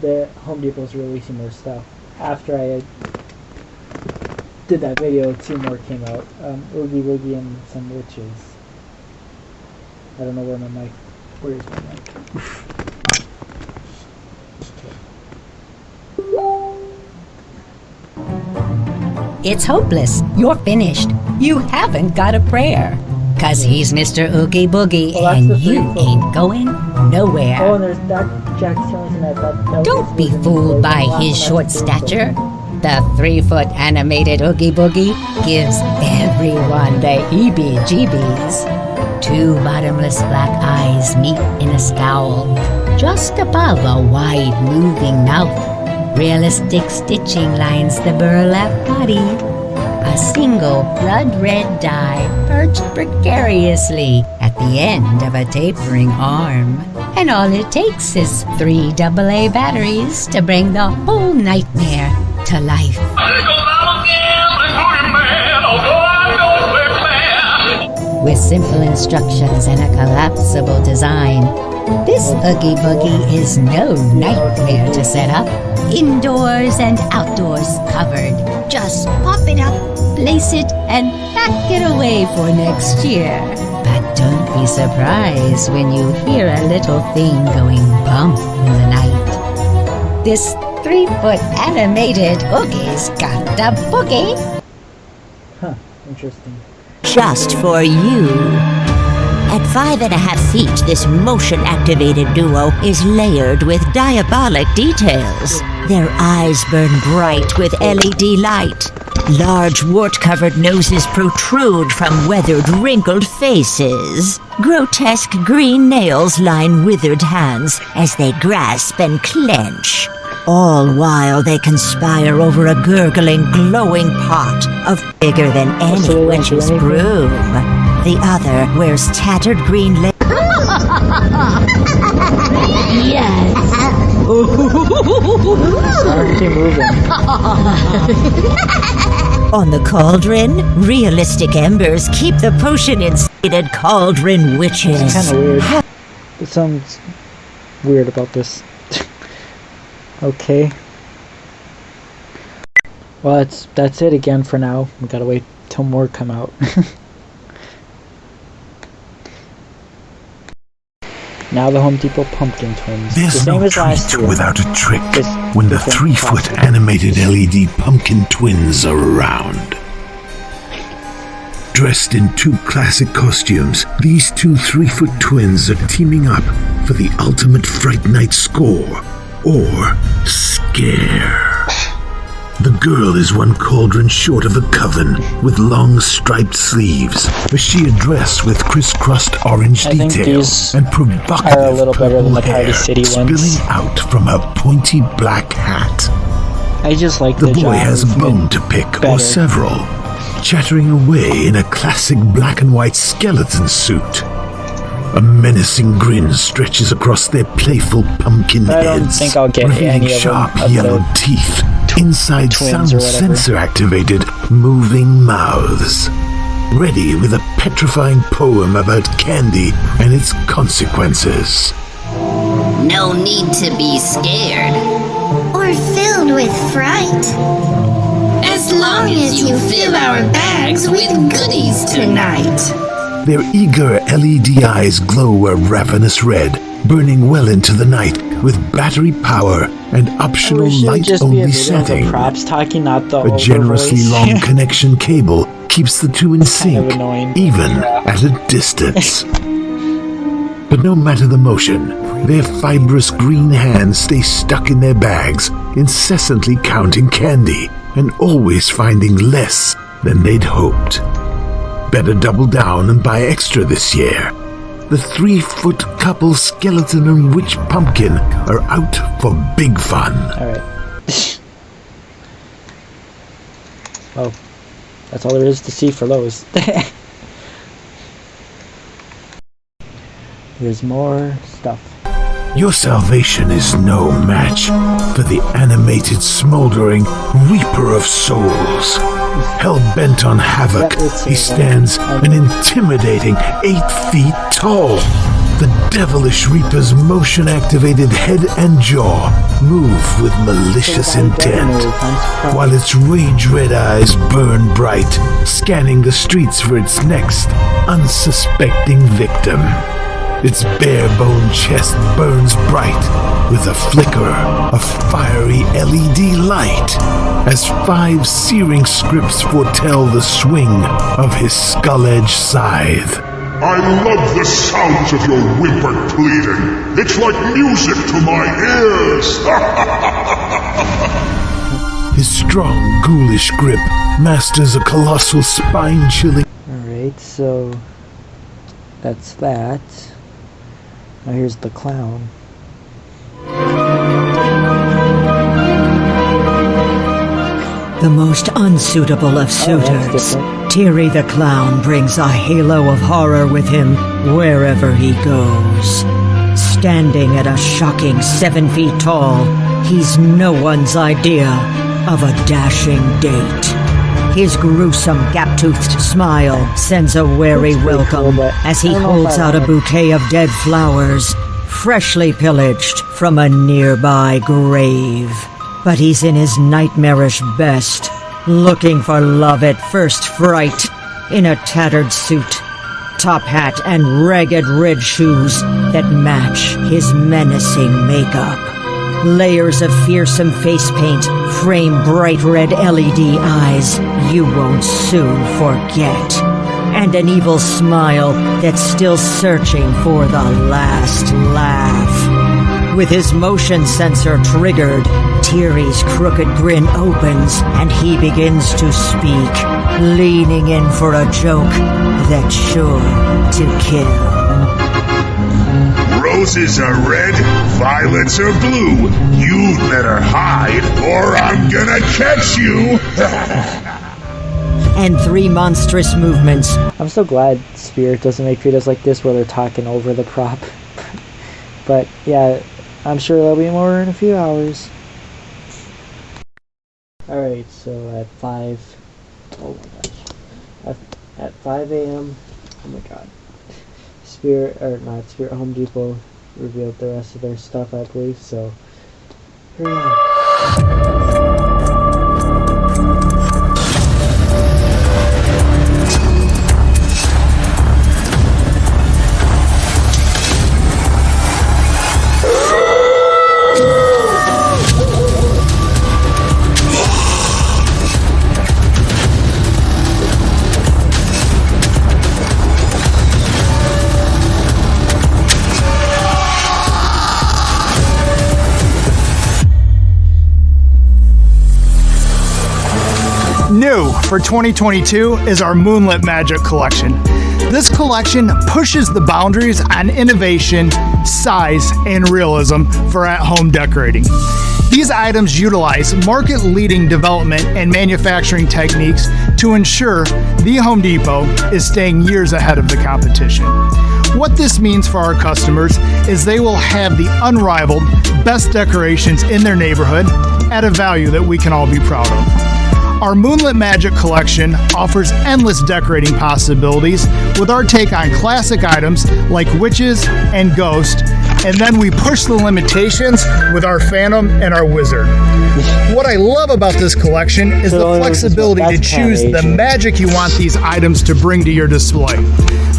the Home Depot's releasing more stuff. After I did that video, 2 more came out. Oogie Boogie and some witches. I don't know where my mic. Where is my mic? It's hopeless. You're finished. You haven't got a prayer. 'Cause he's Mr. Oogie Boogie and you ain't going nowhere. Oh, and there's that Jack Skellington that Don't be fooled by his short stature. The 3-foot animated Oogie Boogie gives everyone the heebie-jeebies. 2 bottomless black eyes meet in a scowl, just above a wide moving mouth. Realistic stitching lines the burlap body. A single blood-red dye perched precariously at the end of a tapering arm. And all it takes is 3 AA batteries to bring the whole nightmare to life. With simple instructions and a collapsible design, this Oogie Boogie is no nightmare to set up. Indoors and outdoors covered. Just pop it up, place it, and pack it away for next year. But don't be surprised when you hear a little thing going bump in the night. This 3-foot animated Oogie's got the boogie. Huh, interesting. Just for you. At 5.5 feet, this motion-activated duo is layered with diabolic details. Their eyes burn bright with LED light. Large wart-covered noses protrude from weathered, wrinkled faces. Grotesque green nails line withered hands as they grasp and clench. All while they conspire over a gurgling, glowing pot of bigger than any witch's broom. The other wears tattered green Yes. On the cauldron, realistic embers keep the potion-insulated cauldron witches. It's kind of weird. It sounds weird about this. Okay. Well, that's it again for now. We gotta wait till more come out. Now the Home Depot Pumpkin Twins. There's no treat without a trick when the 3-foot animated LED pumpkin twins are around. Dressed in 2 classic costumes, these 2 3-foot twins are teaming up for the ultimate Fright Night score, or scare. The girl is 1 cauldron short of a coven with long striped sleeves, a sheer dress with crisscrossed orange details, and provocative purple hair spilling out from her pointy black hat. I just like the boy has a bone to pick, or several, chattering away in a classic black and white skeleton suit. A menacing grin stretches across their playful pumpkin heads, revealing sharp yellow teeth inside sound sensor-activated moving mouths, ready with a petrifying poem about candy and its consequences. No need to be scared. Or filled with fright. As long as you fill our bags with goodies tonight. Their eager LED eyes glow a ravenous red, burning well into the night with battery power and optional light-only setting. A generously long connection cable keeps the 2 in sync, even at a distance. But no matter the motion, their fibrous green hands stay stuck in their bags, incessantly counting candy and always finding less than they'd hoped. Better double down and buy extra this year. The 3-foot couple skeleton and witch pumpkin are out for big fun. Alright. Oh, that's all there is to see for those. There's more stuff. Your salvation is no match for the animated, smoldering Reaper of Souls. Hell-bent on havoc, he stands an intimidating 8 feet tall. The devilish Reaper's motion-activated head and jaw move with malicious intent, while its rage-red eyes burn bright, scanning the streets for its next unsuspecting victim. Its bare-bone chest burns bright with a flicker of fiery LED light, as 5 searing scripts foretell the swing of his skull-edged scythe. I love the sounds of your whimpered pleading. It's like music to my ears. His strong, ghoulish grip masters a colossal spine-chilling... Alright, so that's that. Now here's the clown. The most unsuitable of suitors, Teary the Clown brings a halo of horror with him wherever he goes. Standing at a shocking 7 feet tall, he's no one's idea of a dashing date. His gruesome gap-toothed smile sends a wary welcome as he holds out a bouquet of dead flowers, freshly pillaged from a nearby grave. But he's in his nightmarish best, looking for love at first fright, in a tattered suit, top hat, and ragged red shoes that match his menacing makeup. Layers of fearsome face paint frame bright red LED eyes you won't soon forget, and an evil smile that's still searching for the last laugh. With his motion sensor triggered, Teary's crooked grin opens and he begins to speak, leaning in for a joke that's sure to kill. Roses are red, violets are blue. You'd better hide or I'm gonna catch you. And 3 monstrous movements. I'm so glad Spirit doesn't make videos like this where they're talking over the prop. But yeah, I'm sure there'll be more in a few hours. Alright, so at 5... Oh my gosh. At 5 a.m. Oh my god. Home Depot revealed the rest of their stuff, I believe, so... Hurry up. New for 2022 is our Moonlit Magic Collection. This collection pushes the boundaries on innovation, size, and realism for at-home decorating. These items utilize market-leading development and manufacturing techniques to ensure the Home Depot is staying years ahead of the competition. What this means for our customers is they will have the unrivaled best decorations in their neighborhood at a value that we can all be proud of. Our Moonlit Magic Collection offers endless decorating possibilities with our take on classic items like witches and ghosts, and then we push the limitations with our Phantom and our Wizard. What I love about this collection is the flexibility to choose the magic you want these items to bring to your display.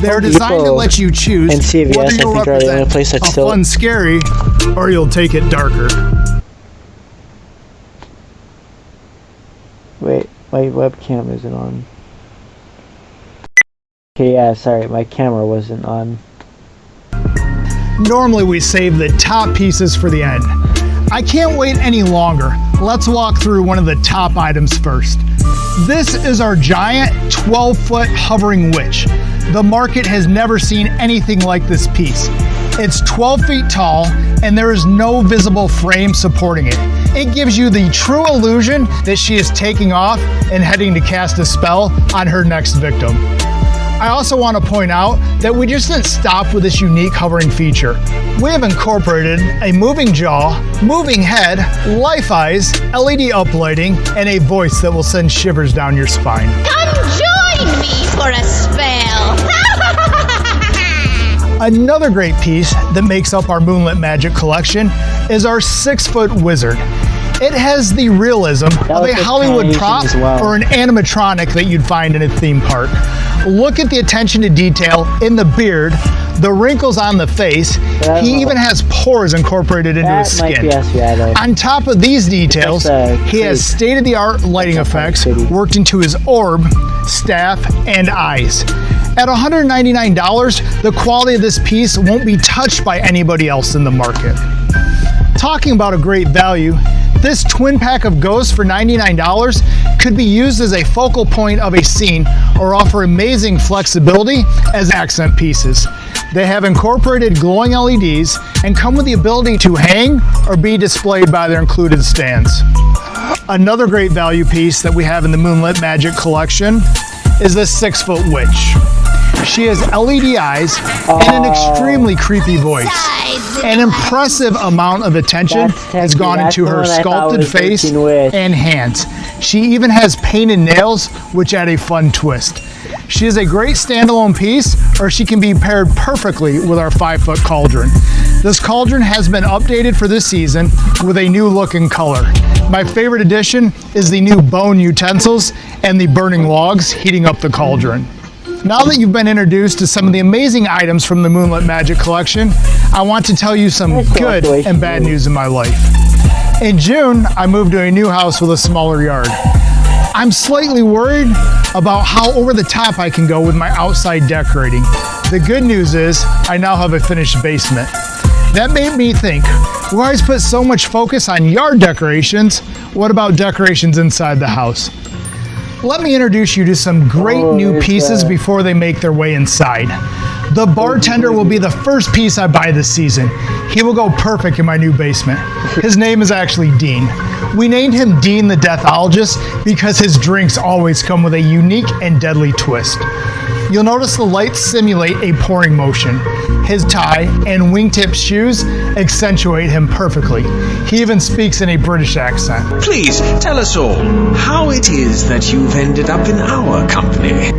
They're designed to let you choose whether you'll represent a fun scary or you'll take it darker. Wait, my webcam isn't on. Okay, yeah, sorry, my camera wasn't on. Normally we save the top pieces for the end. I can't wait any longer. Let's walk through one of the top items first. This is our giant 12-foot hovering witch. The market has never seen anything like this piece. It's 12 feet tall and there is no visible frame supporting it. It gives you the true illusion that she is taking off and heading to cast a spell on her next victim. I also want to point out that we just didn't stop with this unique hovering feature. We have incorporated a moving jaw, moving head, life eyes, LED uplighting, and a voice that will send shivers down your spine. Come join me for a spell. Another great piece that makes up our Moonlit Magic collection is our 6-foot wizard. It has the realism of a Hollywood prop or an animatronic that you'd find in a theme park. Look at the attention to detail in the beard, the wrinkles on the face. He even has pores incorporated into his skin. On top of these details, he has state-of-the-art lighting effects worked into his orb, staff, and eyes. At $199, the quality of this piece won't be touched by anybody else in the market. Talking about a great value, this twin pack of ghosts for $99 could be used as a focal point of a scene or offer amazing flexibility as accent pieces. They have incorporated glowing LEDs and come with the ability to hang or be displayed by their included stands. Another great value piece that we have in the Moonlit Magic collection is this 6-foot witch. She has LED eyes and an extremely creepy voice. An impressive amount of attention has gone into her sculpted face and hands. She even has painted nails, which add a fun twist. She is a great standalone piece, or she can be paired perfectly with our 5-foot cauldron. This cauldron has been updated for this season with a new look and color. My favorite addition is the new bone utensils and the burning logs heating up the cauldron. Now that you've been introduced to some of the amazing items from the Moonlit Magic collection, I want to tell you some good and bad news in my life. In June, I moved to a new house with a smaller yard. I'm slightly worried about how over the top I can go with my outside decorating. The good news is I now have a finished basement. That made me think, we always put so much focus on yard decorations, what about decorations inside the house? Let me introduce you to some great new pieces before they make their way inside. The bartender will be the first piece I buy this season. He will go perfect in my new basement. His name is actually Dean. We named him Dean the Deathologist because his drinks always come with a unique and deadly twist. You'll notice the lights simulate a pouring motion. His tie and wingtip shoes accentuate him perfectly. He even speaks in a British accent. Please tell us all how it is that you've ended up in our company.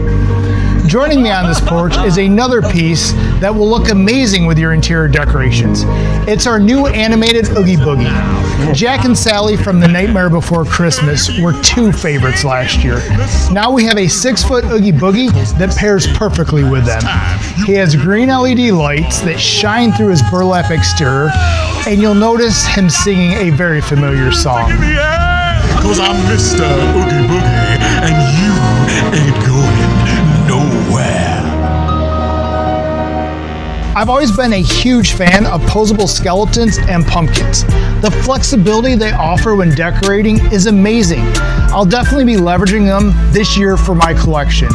Joining me on this porch is another piece that will look amazing with your interior decorations. It's our new animated Oogie Boogie. Jack and Sally from The Nightmare Before Christmas were 2 favorites last year. Now we have a 6-foot Oogie Boogie that pairs perfectly with them. He has green LED lights that shine through his burlap exterior, and you'll notice him singing a very familiar song. Cause I'm Mr. Oogie Boogie, and you ain't going nowhere. I've always been a huge fan of posable skeletons and pumpkins. The flexibility they offer when decorating is amazing. I'll definitely be leveraging them this year for my collection.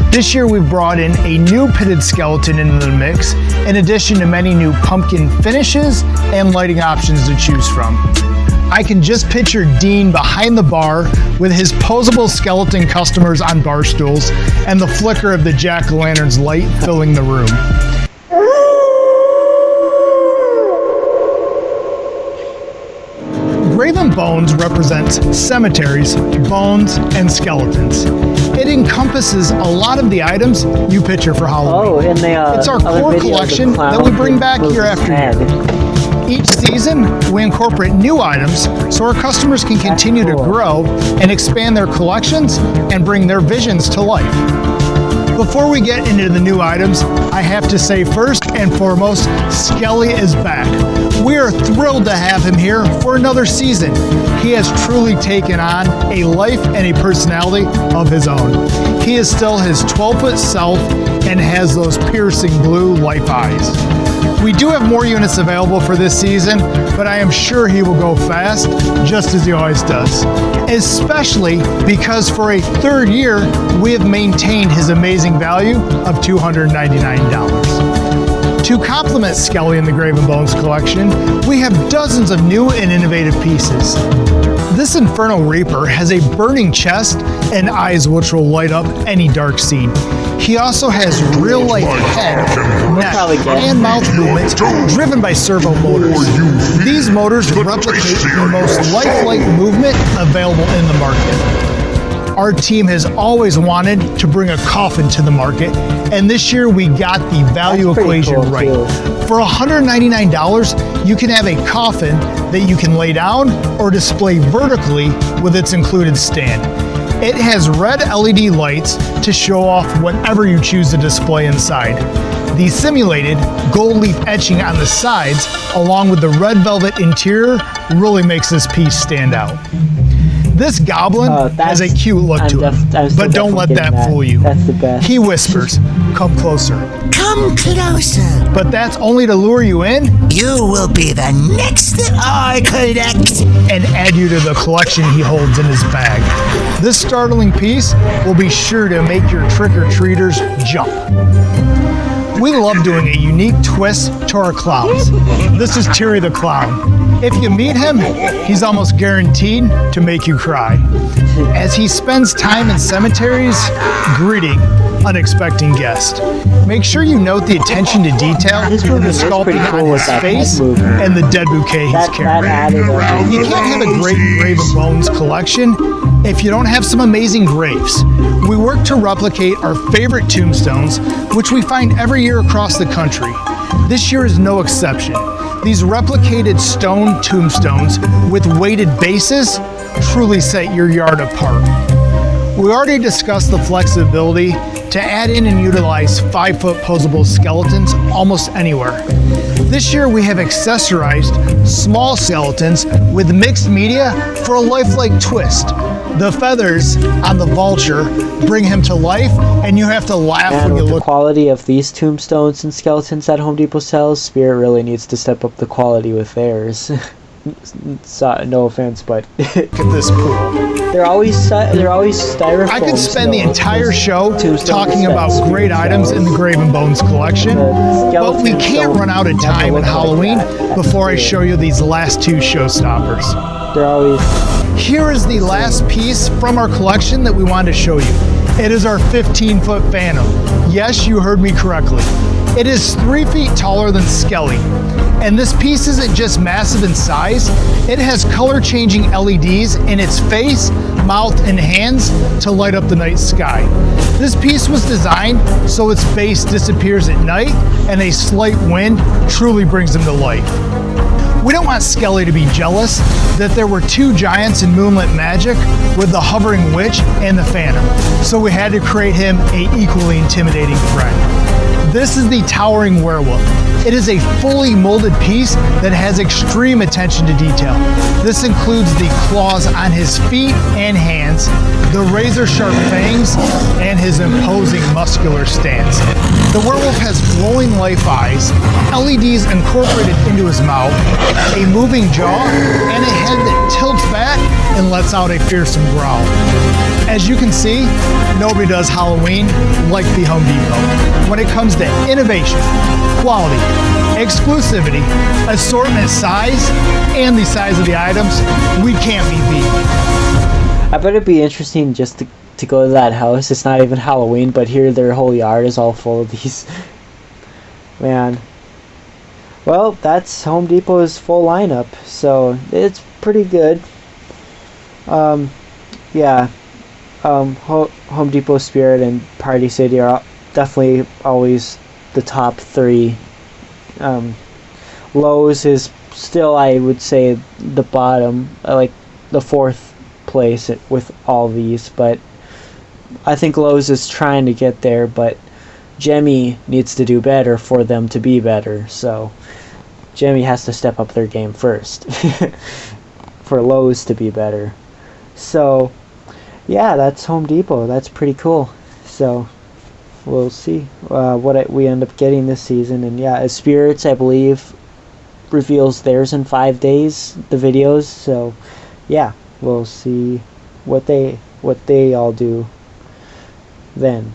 This year we've brought in a new pitted skeleton into the mix, in addition to many new pumpkin finishes and lighting options to choose from. I can just picture Dean behind the bar with his posable skeleton customers on bar stools and the flicker of the jack-o'-lantern's light filling the room. Graven Bones represents cemeteries, bones, and skeletons. It encompasses a lot of the items you picture for Halloween. It's our core collection that we bring back year after year. Each season, we incorporate new items so our customers can continue to grow and expand their collections and bring their visions to life. Before we get into the new items, I have to say first and foremost, Skelly is back. We are thrilled to have him here for another season. He has truly taken on a life and a personality of his own. He is still his 12-foot self and has those piercing blue life eyes. We do have more units available for this season, but I am sure he will go fast, just as he always does. Especially because for a 3rd year, we have maintained his amazing value of $299. To complement Skelly in the Graven Bones collection, we have dozens of new and innovative pieces. This Infernal Reaper has a burning chest and eyes which will light up any dark scene. He also has real-life head, neck, and mouth movements driven by servo motors. These motors replicate the most lifelike movement available in the market. our team has always wanted to bring a coffin to the market, and this year we got the value equation cool, right. too. For $199, you can have a coffin that you can lay down or display vertically with its included stand. It has red LED lights to show off whatever you choose to display inside. The simulated gold leaf etching on the sides, along with the red velvet interior, really makes this piece stand out. This goblin has a cute look to him, but don't let that fool you. That's the best. He whispers, "Come closer." Come closer. But that's only to lure you in You will be the next that I collect. and add you to the collection he holds in his bag. This startling piece will be sure to make your trick-or-treaters jump. We love doing a unique twist to our clowns. This is Terry the Clown. If you meet him, he's almost guaranteed to make you cry, as he spends time in cemeteries greeting unexpected guests. Make sure you note the attention to detail in the sculpting on his face and the dead bouquet he's carrying. You can't have a great grave and bones collection if you don't have some amazing graves. We work to replicate our favorite tombstones, which we find every year across the country. This year is no exception. These replicated stone tombstones with weighted bases truly set your yard apart. We already discussed the flexibility to add in and utilize 5-foot posable skeletons almost anywhere. This year we have accessorized small skeletons with mixed media for a lifelike twist. The feathers on the vulture bring him to life, and you have to laugh when you With the look. quality of these tombstones and skeletons that Home Depot sells, Spirit really needs to step up the quality with theirs. So, no offense, but Look at this pool. they're always styrofoam. I could spend the entire show talking about great items in the Grave and Bones collection, but we can't run out of time in Halloween before I show you these last two showstoppers. They're always. Here is the last piece from our collection that we wanted to show you. It is our 15-foot Phantom. Yes, you heard me correctly. It is 3 feet taller than Skelly. And this piece isn't just massive in size, it has color-changing LEDs in its face, mouth, and hands to light up the night sky. This piece was designed so its base disappears at night and a slight wind truly brings him to life. We don't want Skelly to be jealous that there were two giants in Moonlit Magic with the hovering witch and the Phantom, so we had to create him an equally intimidating friend. This is the Towering Werewolf. It is a fully molded piece that has extreme attention to detail. This includes the claws on his feet and hands, the razor-sharp fangs, and his imposing muscular stance. The werewolf has glowing life eyes, LEDs incorporated into his mouth, a moving jaw, and a head that tilts back and lets out a fearsome growl. As you can see, nobody does Halloween like the Home Depot. When it comes to innovation, quality, exclusivity, assortment size, and the size of the items, we can't be beat. I bet it'd be interesting just to go to that house. It's not even Halloween, but here their whole yard is all full of these. Man. Well, that's Home Depot's full lineup, so it's pretty good. Yeah. Home Depot, Spirit, and Party City are definitely always the top three. Lowe's is still, I would say, the bottom, like the fourth place with all these, but I think Lowe's is trying to get there, but Jemmy needs to do better for them to be better, so Jemmy has to step up their game first for Lowe's to be better. So yeah, that's Home Depot. That's pretty cool. So we'll see what we end up getting this season. And yeah, as Spirits, I believe, reveals theirs in 5 days, the videos. So yeah, we'll see what they all do then.